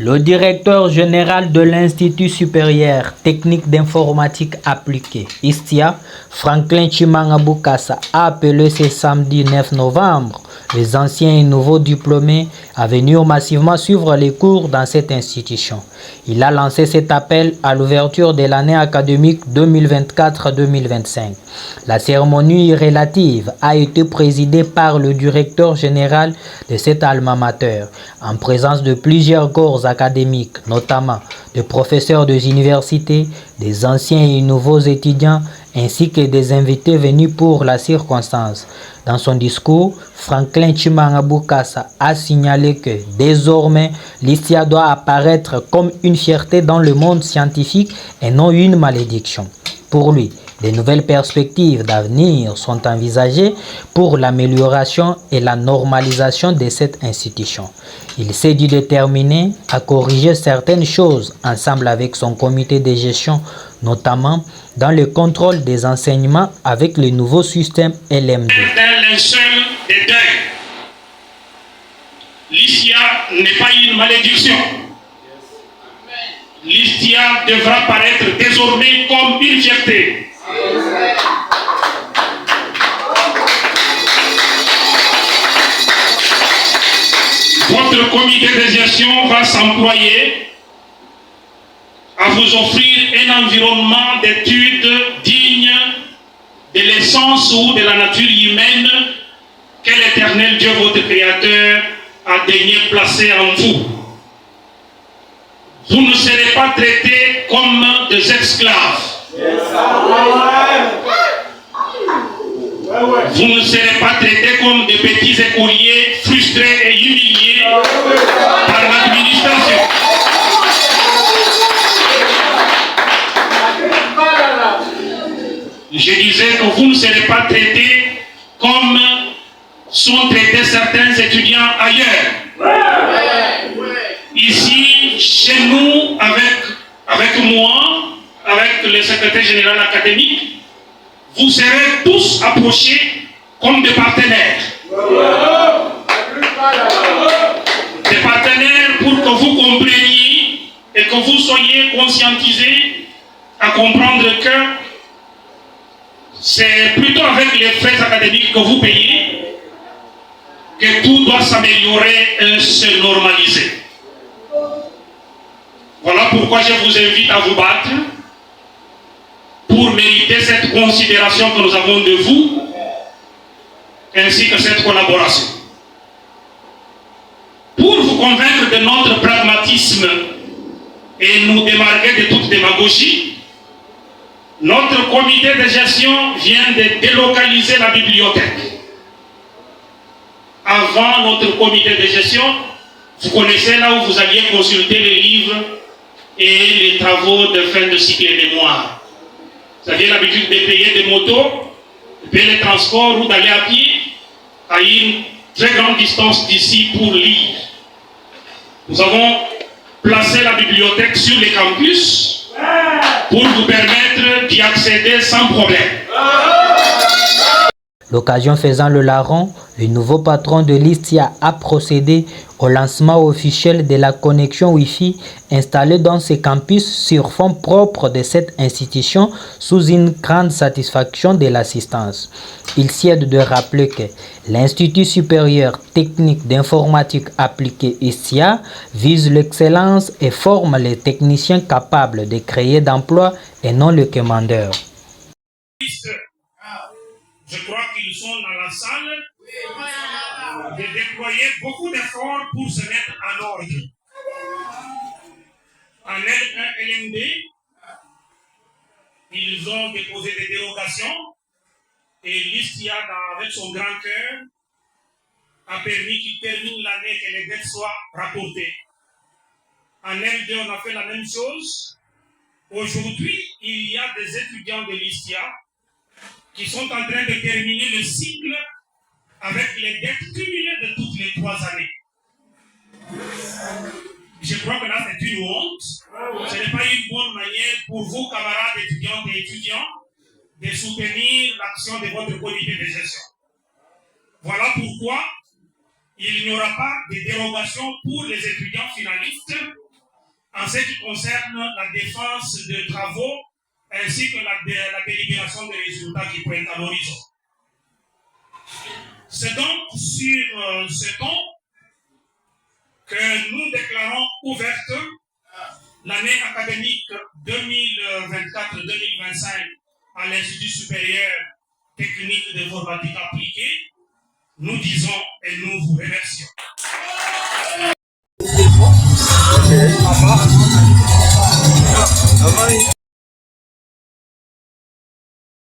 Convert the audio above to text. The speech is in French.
Le directeur général de l'Institut supérieur technique d'informatique appliquée, ISTIA, Franklin Tshimanga Bokassa, a appelé ce samedi 9 novembre les anciens et nouveaux diplômés à venir massivement suivre les cours dans cette institution. Il a lancé cet appel à l'ouverture de l'année académique 2024-2025. La cérémonie relative a été présidée par le directeur général de cet alma mater, en présence de plusieurs corps académiques, notamment des professeurs des universités, des anciens et nouveaux étudiants, ainsi que des invités venus pour la circonstance. Dans son discours, Franklin Tshimanga Bokassa a signalé que désormais, l'ISTIA doit apparaître comme une fierté dans le monde scientifique et non une malédiction. Pour lui, de nouvelles perspectives d'avenir sont envisagées pour l'amélioration et la normalisation de cette institution. Il s'est dit déterminé à corriger certaines choses ensemble avec son comité de gestion, notamment dans le contrôle des enseignements avec le nouveau système LMD. Dans linceul des deuils, l'ISTIA n'est pas une malédiction. L'ISTIA devra paraître désormais comme une fierté. Votre comité de gestion va s'employer à vous offrir un environnement d'études digne de l'essence ou de la nature humaine que l'Éternel Dieu, votre Créateur, a daigné placer en vous. Vous ne serez pas traités comme des esclaves. Vous ne serez pas traités comme des petits écoliers frustrés et humiliés par l'administration. Je disais que vous ne serez pas traités comme sont traités certains étudiants ailleurs. Ici, chez nous, avec moi, avec le secrétaire général académique, vous serez tous approchés comme des partenaires. Des partenaires pour que vous compreniez et que vous soyez conscientisés à comprendre que c'est plutôt avec les frais académiques que vous payez que tout doit s'améliorer et se normaliser. Voilà pourquoi je vous invite à vous battre pour mériter cette considération que nous avons de vous, ainsi que cette collaboration. Pour vous convaincre de notre pragmatisme et nous démarquer de toute démagogie, notre comité de gestion vient de délocaliser la bibliothèque. Avant notre comité de gestion, vous connaissez là où vous alliez consulter les livres et les travaux de fin de cycle et mémoire. Vous aviez l'habitude de payer des motos, de payer les transports ou d'aller à pied à une très grande distance d'ici pour lire. Nous avons placé la bibliothèque sur les campus pour vous permettre d'y accéder sans problème. L'occasion faisant le larron, le nouveau patron de l'ISTIA a procédé au lancement officiel de la connexion Wi-Fi installée dans ces campus sur fonds propres de cette institution sous une grande satisfaction de l'assistance. Il sied de rappeler que l'Institut supérieur technique d'informatique appliquée ISTIA vise l'excellence et forme les techniciens capables de créer d'emplois et non les commandeurs. Je crois qu'ils sont dans la salle de déployer beaucoup d'efforts pour se mettre en ordre. En L1 LMD, ils ont déposé des dérogations et l'ISTIA, avec son grand cœur, a permis qu'ils terminent l'année et que les dettes soient rapportées. En L2, on a fait la même chose. Aujourd'hui, il y a des étudiants de l'ISTIA qui sont en train de terminer le cycle avec les dettes cumulées de toutes les 3 années. Je crois que là, c'est une honte. Ce n'est pas une bonne manière pour vous, camarades étudiantes et étudiants, de soutenir l'action de votre comité de gestion. Voilà pourquoi il n'y aura pas de dérogation pour les étudiants finalistes en ce qui concerne la défense de travaux ainsi que la délibération des résultats qui pointent à l'horizon. C'est donc sur ce ton que nous déclarons ouverte l'année académique 2024-2025 à l'Institut supérieur technique d'informatique appliquée. Nous disons et nous